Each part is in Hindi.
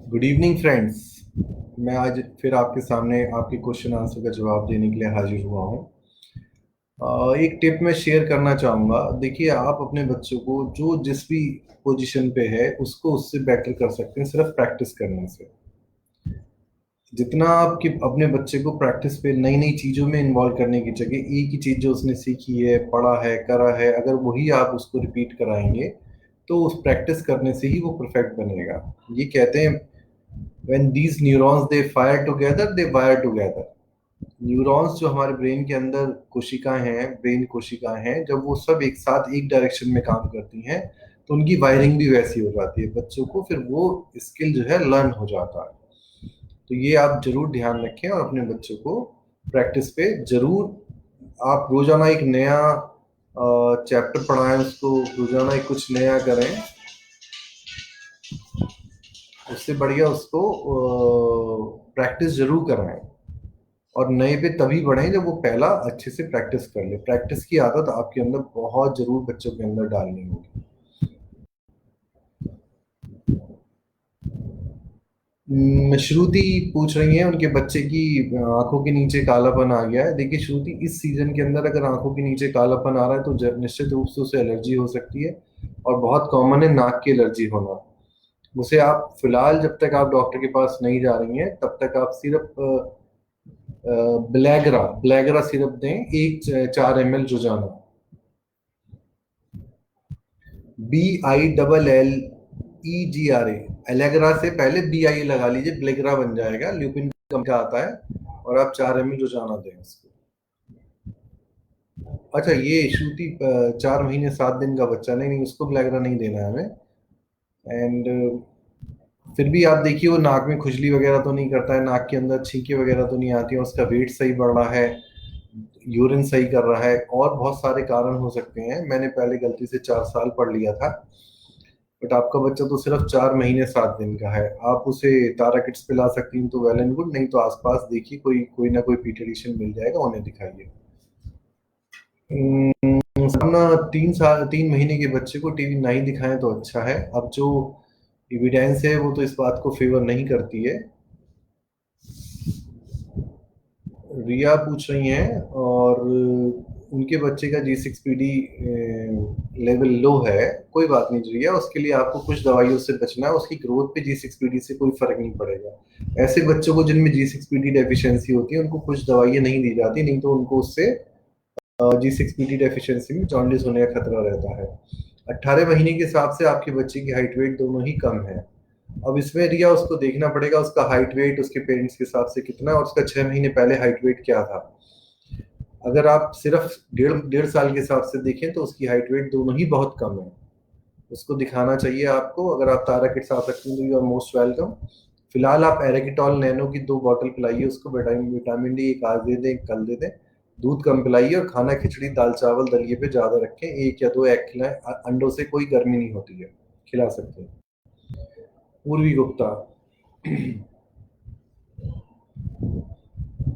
Good evening friends. मैं आज फिर आपके सामने आपके क्वेश्चन आंसर का जवाब देने के लिए हाजिर हुआ हूँ। एक टिप मैं शेयर करना चाहूँगा। देखिए, आप अपने बच्चों को जो जिस भी पोजीशन पे है उसको उससे बेटर कर सकते हैं सिर्फ प्रैक्टिस करने से। जितना आपके अपने बच्चे को प्रैक्टिस पे नई नई चीज़ों में इन्वॉल्व करने की जगह एक ही चीज़ जो उसने सीखी है, पढ़ा है, करा है, अगर वही आप उसको रिपीट कराएंगे तो उस प्रैक्टिस करने से ही वो परफेक्ट बनेगा। ये कहते हैं, when these neurons they fire together they wire together। Neurons जो हमारे ब्रेन के अंदर कोशिकाएं हैं, ब्रेन कोशिकाएं हैं, जब वो सब एक साथ एक डायरेक्शन में काम करती हैं तो उनकी वायरिंग भी वैसी हो जाती है। बच्चों को फिर वो स्किल जो है लर्न हो जाता है। तो ये आप जरूर ध्यान रखें और अपने बच्चों को प्रैक्टिस पे जरूर आप रोजाना एक नया चैप्टर पढ़ाएं, उसको रोजाना एक कुछ नया करें। उससे बढ़िया उसको प्रैक्टिस जरूर कराएं और नए पे तभी बढ़ें जब वो पहला अच्छे से प्रैक्टिस कर ले। प्रैक्टिस की आदत आपके अंदर बहुत जरूर बच्चों के अंदर डालनी होगी। श्रुति पूछ रही हैं उनके बच्चे की आंखों के नीचे कालापन आ गया है। देखिए श्रुति, इस सीजन के अंदर अगर आंखों के नीचे कालापन आ रहा है तो निश्चित रूप से उसे एलर्जी हो सकती है और बहुत कॉमन है नाक की एलर्जी होना। उसे आप फिलहाल जब तक आप डॉक्टर के पास नहीं जा रही हैं तब तक आप सिर्फ ब्लैगरा ब्लैगरा सिरप दें, 4 ml रोजाना। BILLEGRA, एलेग्रा से पहले BI लगा लीजिए, ब्लेगरा बन जाएगा। ल्यूपिन कम का आता है और आप 4 ml रोजाना दें उसको। अच्छा, ये श्रुति 4 महीने 7 दिन का बच्चा, नहीं नहीं, उसको ब्लेगरा नहीं देना है हमें। एंड फिर भी आप देखिए वो नाक में खुजली वगैरह तो नहीं करता है, नाक के अंदर छींके वगैरह तो नहीं आती है, उसका वेट सही बढ़ रहा है, यूरिन सही कर रहा है। और बहुत सारे कारण हो सकते हैं, मैंने पहले गलती से 4 साल पढ़ लिया था, बट आपका बच्चा तो सिर्फ 4 महीने 7 दिन का है। आप उसे तारा किड्स पे ला सकती हैं तो वेल एंड गुड, नहीं तो आसपास देखिए कोई कोई ना कोई पीडियाट्रिशियन मिल जाएगा, उन्हें दिखाइए। सामना 3 साल 3 महीने के बच्चे को टीवी नहीं दिखाएं तो अच्छा है। अब जो एविडेंस है वो तो इस बात को फेवर नहीं करती है। रिया पूछ रही हैं और उनके बच्चे का G6PD लेवल लो है। कोई बात नहीं रिया, उसके लिए आपको कुछ दवाइयों से बचना है, उसकी ग्रोथ पे G6PD से कोई फर्क नहीं पड़ेगा। ऐसे बच्चों को जिनमें G6PD डेफिशिएंसी होती है उनको कुछ दवाइयाँ नहीं दी जाती, नहीं तो उनको उससे G6PD डेफिशिएंसी में जॉन्डिस होने का खतरा रहता है। 18 महीने के हिसाब से आपके बच्चे की हाइट वेट दोनों ही कम है। अब इसमें रिया उसको देखना पड़ेगा उसका हाइट वेट उसके पेरेंट्स के हिसाब से कितना है और उसका 6 महीने पहले हाइट वेट क्या था। अगर आप सिर्फ डेढ़ डेढ़ साल के हिसाब से देखें तो उसकी हाइट वेट दोनों ही बहुत कम है। उसको दिखाना चाहिए आपको। अगर आप तारा किड्स आ सकते हैं तो यू आर मोस्ट वेलकम। फिलहाल आप एरेकिटॉल नैनो की 2 बॉटल पिलाइए उसको। विटामिन डी एक आज दे दें, एक कल दे दें। दूध कम पिलाइए और खाना खिचड़ी दाल चावल दलिए पे ज्यादा रखें। 1 या 2 एग खिलाएं। अंडों से कोई गर्मी नहीं होती है, खिला सकते हैं। पूर्वी गुप्ता,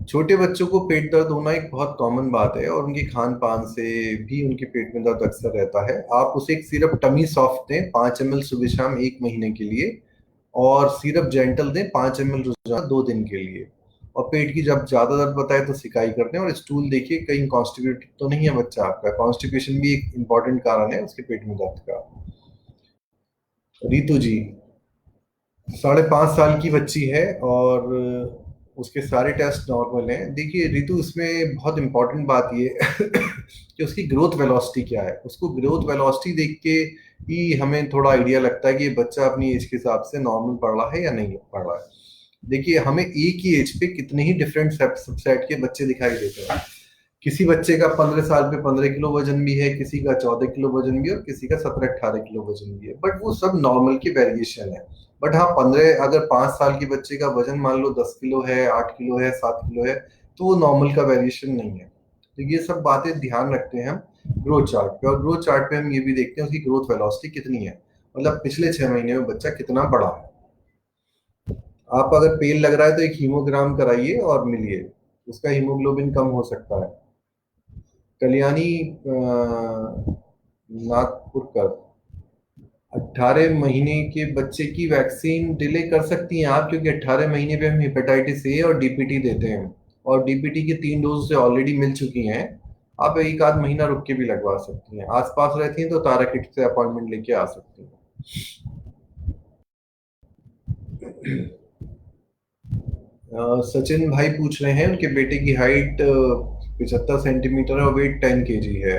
छोटे बच्चों को पेट दर्द होना एक बहुत कॉमन बात है और उनके खान पान से भी उनके पेट में दर्द अक्सर रहता है। आप उसे एक सिरप टमी सॉफ्ट दें 5 ml सुबह शाम 1 महीने के लिए, और सिरप जेंटल दें 5 ml रोजाना 2 दिन के लिए। और पेट की जब ज्यादा दर्द बताए तो सिकाई कर दें। और स्टूल देखिए कहीं कॉन्स्टिपेटेड तो नहीं है बच्चा आपका। कॉन्स्टिपेशन भी एक इंपॉर्टेंट कारण है उसके पेट में दर्द का। रितु जी, 5.5 साल की बच्ची है और उसके सारे टेस्ट नॉर्मल हैं। देखिए रितु, इसमें बहुत इंपॉर्टेंट बात ये कि उसकी ग्रोथ वेलोसिटी क्या है। उसको ग्रोथ वेलोसिटी देख के ही हमें थोड़ा आइडिया लगता है कि ये बच्चा अपनी एज के हिसाब से नॉर्मल पढ़ रहा है या नहीं पढ़ रहा है। देखिए, हमें एक ही एज पे कितने ही डिफरेंट सबसेट के बच्चे दिखाई देते हैं। किसी बच्चे का 15 साल पे 15 किलो वजन भी है, किसी का 14 किलो वजन भी है और किसी का 17-18 किलो वजन भी है, बट वो सब नॉर्मल के वेरिएशन है। बट हाँ, 15 अगर 5 साल के बच्चे का वजन मान लो 10 किलो है, 8 किलो है, 7 किलो है, तो वो नॉर्मल का वेरिएशन नहीं है। तो ये सब बातें ध्यान रखते हैं हम ग्रोथ चार्ट पे। और ग्रोथ चार्ट पे हम ये भी देखते हैं उसकी ग्रोथ वेलोसिटी कितनी है, मतलब पिछले 6 महीने में बच्चा कितना बड़ा है। आप अगर पेल लग रहा है तो एक हीमोग्राम कराइए और मिलिए, उसका हीमोग्लोबिन कम हो सकता है। कल्याणी नागपुर का 18 महीने के बच्चे की वैक्सीन डिले कर सकती हैं आप, क्योंकि 18 महीने पे हम हेपेटाइटिस ए और डीपीटी देते हैं, और डीपीटी की 3 डोज से ऑलरेडी मिल चुकी हैं। आप एक आध महीना रुक के भी लगवा सकती हैं, आसपास रहती हैं तो ताराकिट से अपॉइंटमेंट लेके आ सकती हैं। सचिन भाई पूछ रहे हैं उनके बेटे की हाइट 75 सेंटीमीटर है और वेट 10 kg है,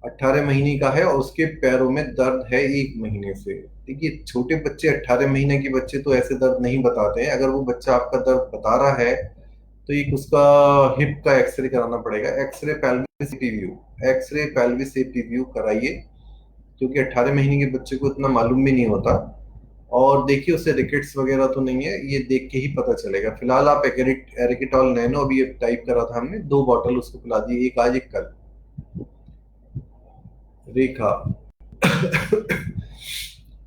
18 महीने का है और उसके पैरों में दर्द है 1 महीने से। देखिए, छोटे बच्चे 18 महीने के बच्चे तो ऐसे दर्द नहीं बताते हैं। अगर वो बच्चा आपका दर्द बता रहा है तो एक उसका हिप का एक्सरे कराना पड़ेगा, एक्सरे पेल्विस एपीव्यू, एक्सरे पेल्विस एपीव्यू कराइए, क्योंकि 18 महीने के बच्चे को इतना मालूम भी नहीं होता। और देखिए उसे रिकेट्स वगैरह तो नहीं है, ये देख के ही पता चलेगा। फिलहाल आप एरिकेटॉल नैनो अभी टाइप करा था हमने, 2 बॉटल उसको पिला दी, एक आज एक कल। रेखा।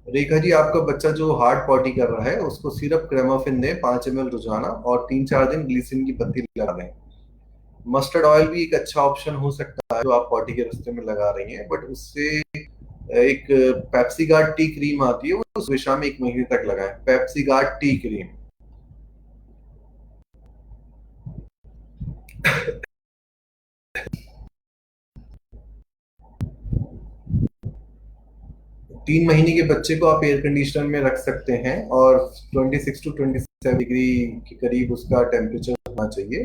रेखा जी, आपका बच्चा जो हार्ड पॉटी कर रहा है उसको सिर्फ क्रेमाफिन दें 5 ml रोजाना, और 3-4 दिन ग्लीसिन की पत्ती लगा दें। मस्टर्ड ऑयल भी एक अच्छा ऑप्शन हो सकता है जो आप पॉटी के रास्ते में लगा रही हैं, बट उससे एक पेप्सी गार्ड टी क्रीम आती है, वो उस विषा में 1 महीने तक लगाएं, पेप्सी गार्ड टी क्रीम। 3 महीने के बच्चे को आप एयर कंडीशनर में रख सकते हैं, और 26 to 27 डिग्री के करीब उसका टेम्परेचर होना चाहिए।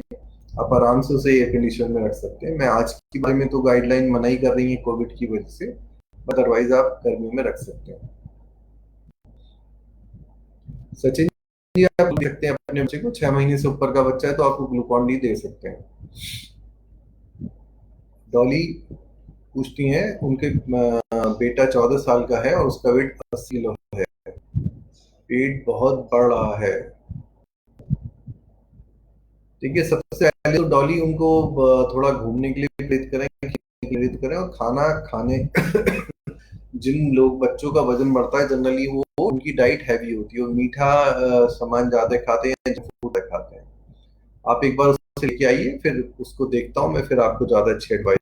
आप आराम से उसे एयर कंडीशनर में रख सकते हैं। मैं आज के बारे में तो गाइडलाइन मना ही कर रही है कोविड की वजह से, अदरवाइज आप गर्मियों में रख सकते हैं। सचिन जी, आप दे सकते हैं अपने बच्चे को, 6 महीने से ऊपर का बच्चा है तो आपको ग्लूकॉन डी दे सकते हैं। डॉली पूछती हैं उनके बेटा 14 साल का है और उसका वेट 80 किलो है, पेट बहुत बढ़ रहा है। देखिए, सबसे पहले तो डॉली उनको थोड़ा घूमने के लिए प्रेरित करें, खेलने के लिए प्रेरित करें, और खाना खाने। जिन लोग बच्चों का वजन बढ़ता है जनरली वो उनकी डाइट हैवी होती है और मीठा सामान ज्यादा खाते हैं, जंक फूड खाते हैं। आप एक बार उसे लेके आइए, फिर उसको देखता हूँ मैं, फिर आपको ज्यादा अच्छी एडवाइस।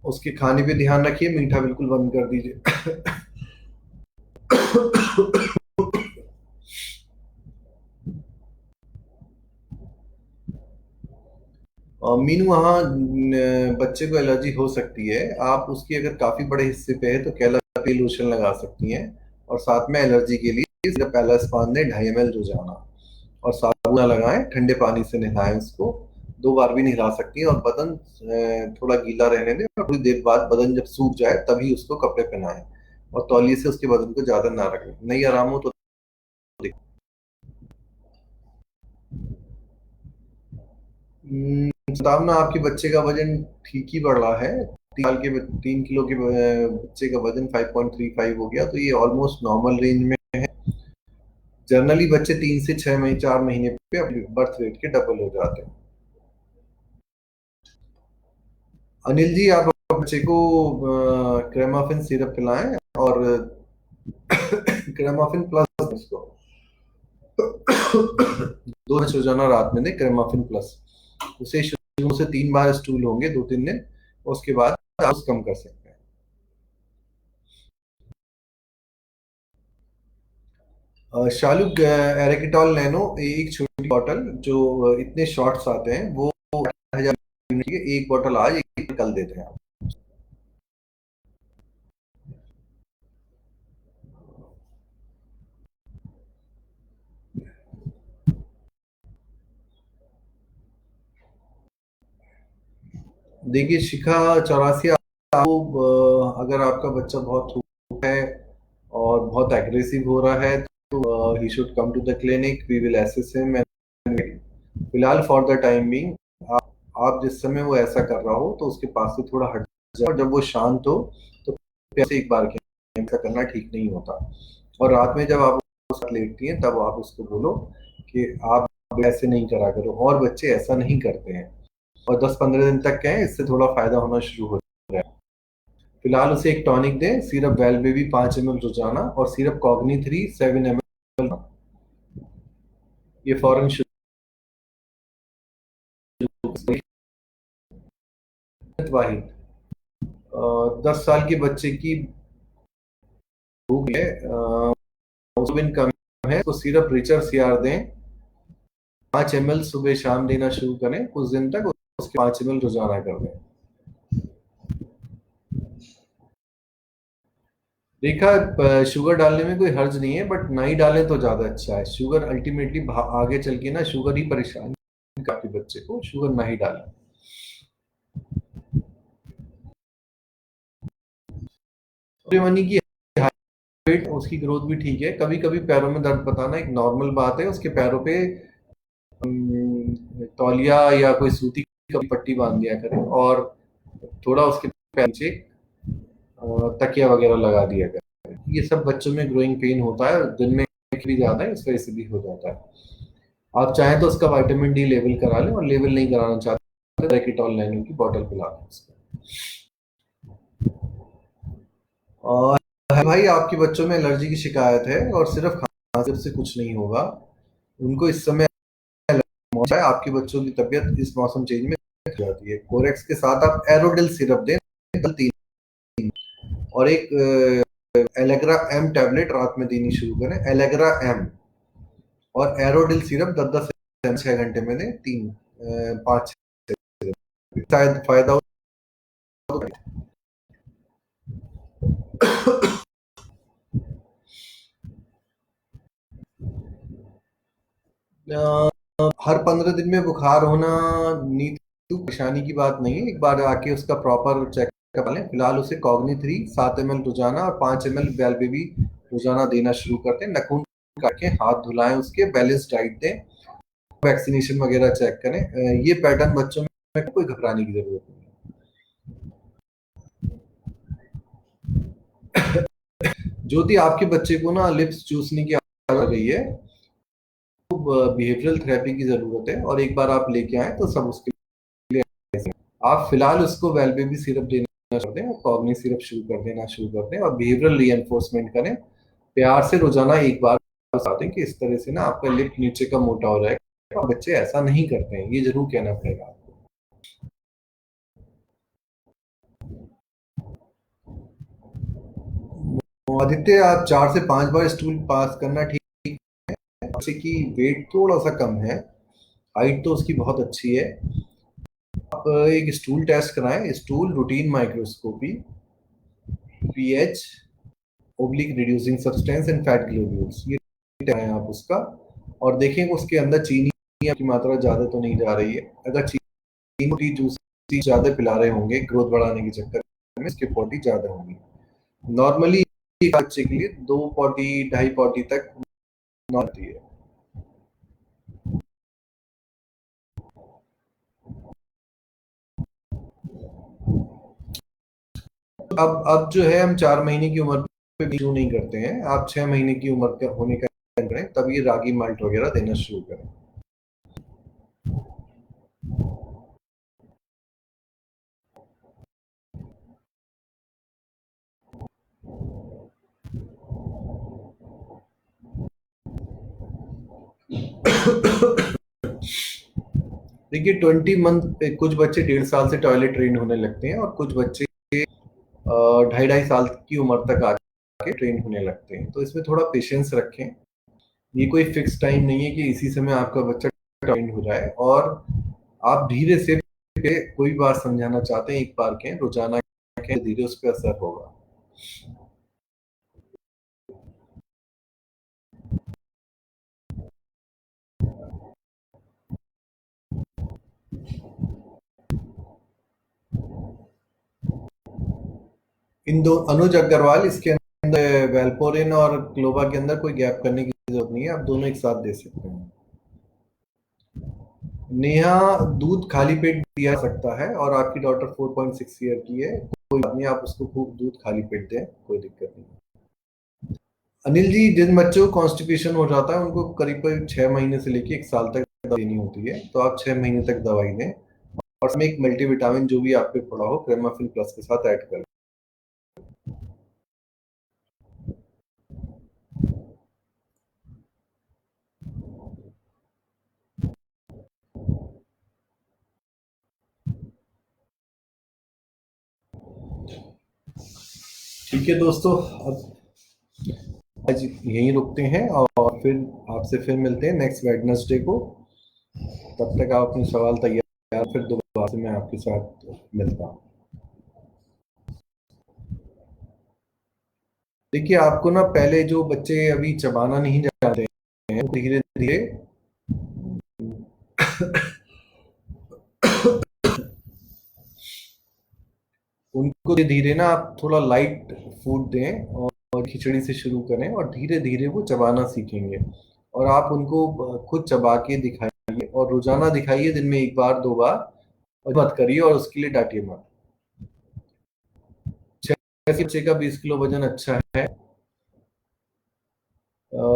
उसके खाने पे ध्यान रखिए, मीठा बिल्कुल बंद कर दीजिए। मीनू, हाँ, बच्चे को एलर्जी हो सकती है। आप उसकी अगर काफी बड़े हिस्से पे है तो कैलापी लोशन लगा सकती हैं, और साथ में एलर्जी के लिए इसका पहला स्पान दें 2.5 ml रोजाना, और साबुन ना लगाएं, ठंडे पानी से नहलाएं उसको, 2 बार भी नहला सकती हैं, और बदन थोड़ा गीला रहने दें, और थोड़ी देर बाद बदन जब सूख जाए तभी उसको कपड़े पहनाएं, और तौलिए से उसके बदन को ज्यादा ना रखें, नहीं आराम हो तो। संभावना आपके बच्चे का वजन ठीक ही बढ़ रहा है, 3 साल के 3 किलो के बच्चे का वजन 5.35 हो गया, तो ये ऑलमोस्ट नॉर्मल रेंज में है। जनरली बच्चे 3 से 6 महीने 4 महीने पे अपने बर्थ वेट के डबल हो जाते हैं। अनिल जी, आप अपने बच्चे को क्रेमाफिन सिरप पिलाएं, और क्रेमाफिन प्लस उसको 2 रोजाना रात में दें, क्रेमाफिन प्लस। उसे शुरू से 3 बार स्टूल होंगे 2-3 दिन, उसके बाद आप कम कर सकते हैं। शालू, एरेकिटॉल नैनो एक छोटी बॉटल जो इतने शॉट्स आते हैं वो 1000 की, एक बॉटल आज एक कल देते हैं आप। देखिए शिखा 84, आपको अगर आपका बच्चा बहुत धूप है और बहुत एग्रेसिव हो रहा है तो he should come to the clinic, we will assess him. फिलहाल फॉर द टाइम बीइंग, आप जिस समय वो ऐसा कर रहा हो तो उसके पास से थोड़ा हट जाए, और जब वो शांत हो तो फिर से एक बार के ऐसा करना ठीक नहीं होता। और रात में जब आप उसके साथ लेटती हैं तब आप उसको बोलो कि आप ऐसे नहीं करा करो, और बच्चे ऐसा नहीं करते हैं, और 10-15 दिन तक क्या है, इससे थोड़ा फायदा होना शुरू हो जाता है। फिलहाल उसे एक टॉनिक दें, सिरप वेल बेबी 5 ml रोजाना, और सिरप कॉग्नी 3 7 ml। ये फौरन शुरू वाहिद 10 साल के बच्चे की भूख है, दिन कम है तो सिर्फ रिचर सीआर दें, 5 ml सुबह शाम देना शुरू करें कुछ दिन तक, उसके 5 ml रोजाना कर दें। देखा, शुगर डालने में कोई हर्ज नहीं है, बट नहीं डालें तो ज्यादा अच्छा है। शुगर अल्टीमेटली आगे चल के ना शुगर ही परेशान काफी बच्चे को, शुगर नहीं डालें। मनी की हाइट, उसकी ग्रोथ भी ठीक है। कभी कभी पैरों में दर्द बताना एक नॉर्मल बात है। उसके पैरों पे तौलिया या कोई सूती की पट्टी बांध दिया करें, और थोड़ा उसके पैर नीचे तकिया वगैरह लगा दिया करें। ये सब बच्चों में ग्रोइंग पेन होता है, दिन में भी ज्यादा है, इस वजह से भी हो जाता है। आप चाहें तो उसका विटामिन डी लेवल करा लें, और लेवल नहीं कराना चाहते तो रेकिटॉल लाइनिंग की बोतल पिला दें उसको। और भाई, आपके बच्चों में एलर्जी की शिकायत है और सिर्फ खांसी से कुछ नहीं होगा। उनको इस समय मौसम है, आपके बच्चों की तबीयत इस मौसम चेंज में हो जाती है। कोरेक्स के साथ आप एरोडिल सिरप दें, 3, और एक एलेग्रा एम टैबलेट रात में देनी शुरू करें। एलेग्रा एम और एरोडिल सिरप 10-10 6 घंटे में दें, 3 5 शायद फायदा हो। हर 15 दिन में बुखार होना नींद परेशानी की बात नहीं है। एक बार आके उसका प्रॉपर चेकअप लें। फिलहाल उसे कॉग्नी 3 7 ml रोजाना और 5 ml बेबी रोजाना देना शुरू करते हैं। नखून काट के हाथ धुलाएं, उसके बैलेंस डाइट दें, वैक्सीनेशन वगैरह चेक करें। ये पैटर्न बच्चों में कोई घबराने की जरूरत नहीं है। ज्योति, आपके बच्चे को ना लिप्स चूसने की आदत हो गई है, बिहेवियरल थेरेपी की जरूरत है, और एक बार आप लेके आए तो सब उसके लिए। आप फिलहाल उसको वेल बेबी सिरप देना शुरू कर दें, और कॉग्नी सिरप शुरू कर दें, और बिहेवियरल रीएनफोर्समेंट करें। प्यार से रोजाना एक बार बता दें कि इस तरह से ना आपका लिप नीचे का मोटा हो जाएगा। और बच्चे ऐसा नहीं करते हैं, ये जरूर कहना पड़ेगा आपको। आदित्य, आप 4 से 5 बार स्टूल पास करना ठीक है। बच्चे की वेट थोड़ा सा कम है, हाइट तो उसकी बहुत अच्छी है। आप एक स्टूल टेस्ट कराएं, stool routine microscopy, pH, oblique reducing substance and fat globules, ये कराएं आप उसका, और देखें कि उसके अंदर चीनी की मात्रा ज्यादा तो नहीं जा रही है। अगर चीनी जूस ज्यादा पिला रहे होंगे ग्रोथ बढ़ाने के चक्कर में, इसकी पॉटी ज्यादा होंगी। नॉर्मली बच्चे के लिए 2 पॉटी 2.5 पॉटी तक आती है। अब जो है, हम 4 महीने की उम्र पे भी शुरू नहीं करते हैं। आप 6 महीने की उम्र का होने का करें, तब ये रागी माल्ट वगैरह देना शुरू करें। देखिए, 20 मंथ पे कुछ बच्चे 1.5 साल से टॉयलेट ट्रेन होने लगते हैं, और कुछ बच्चे 2.5 2.5 साल की उम्र तक आके ट्रेन होने लगते हैं। तो इसमें थोड़ा पेशेंस रखें। ये कोई फिक्स टाइम नहीं है कि इसी समय आपका बच्चा ट्रेन हो जाए। और आप धीरे से कोई बात समझाना चाहते हैं, एक बार के रोजाना के धीरे उस पर असर होगा। इन दो अनुज अग्रवाल, इसके अंदर वेल्पोरिन और क्लोबा के अंदर कोई गैप करने की जरूरत नहीं है, आप दोनों एक साथ दे सकते हैं। नेहा, दूध खाली पेट पिया सकता है, और आपकी डॉटर 4.6 ईयर की है, कोई बात नहीं, आप उसको खूब दूध खाली पेट दें, कोई दिक्कत नहीं। अनिल जी, जिन बच्चों को कॉन्स्टिपेशन हो जाता है उनको करीब करीब 6 महीने से लेके 1 साल तक दवाई देनी होती है, तो आप 6 महीने तक दवाई दें, और उसमें एक मल्टीविटामिन जो भी आप पे पड़ा हो क्रेमाफिल प्लस के साथ ऐड करें। ठीक है दोस्तों, अब आज यहीं रुकते हैं और फिर आपसे फिर मिलते हैं नेक्स्ट वेडनेसडे को। तब तक आप अपने सवाल तैयार, फिर दोबारा से मैं आपके साथ मिलता हूँ। देखिए, आपको ना पहले जो बच्चे अभी चबाना नहीं जानते हैं, धीरे धीरे उनको धीरे धीरे ना आप थोड़ा लाइट फूड दें और खिचड़ी से शुरू करें और धीरे धीरे वो चबाना सीखेंगे। और आप उनको खुद चबा के दिखाइए और रोजाना दिखाइए, दिन में एक बार दो बार, और मत करिए और उसके लिए डांटिए मत। छह बच्चे का 20 किलो वजन अच्छा है।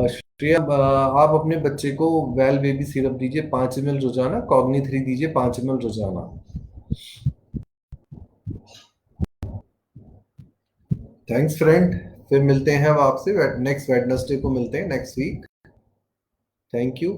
श्रेया, आप अपने बच्चे को वेल बेबी सिरप दीजिए 5 ml रोजाना, कॉग्नि 3 दीजिए 5 ml रोजाना। थैंक्स फ्रेंड, फिर मिलते हैं अब आपसे नेक्स्ट वेडनेसडे को मिलते हैं नेक्स्ट वीक। Thank you.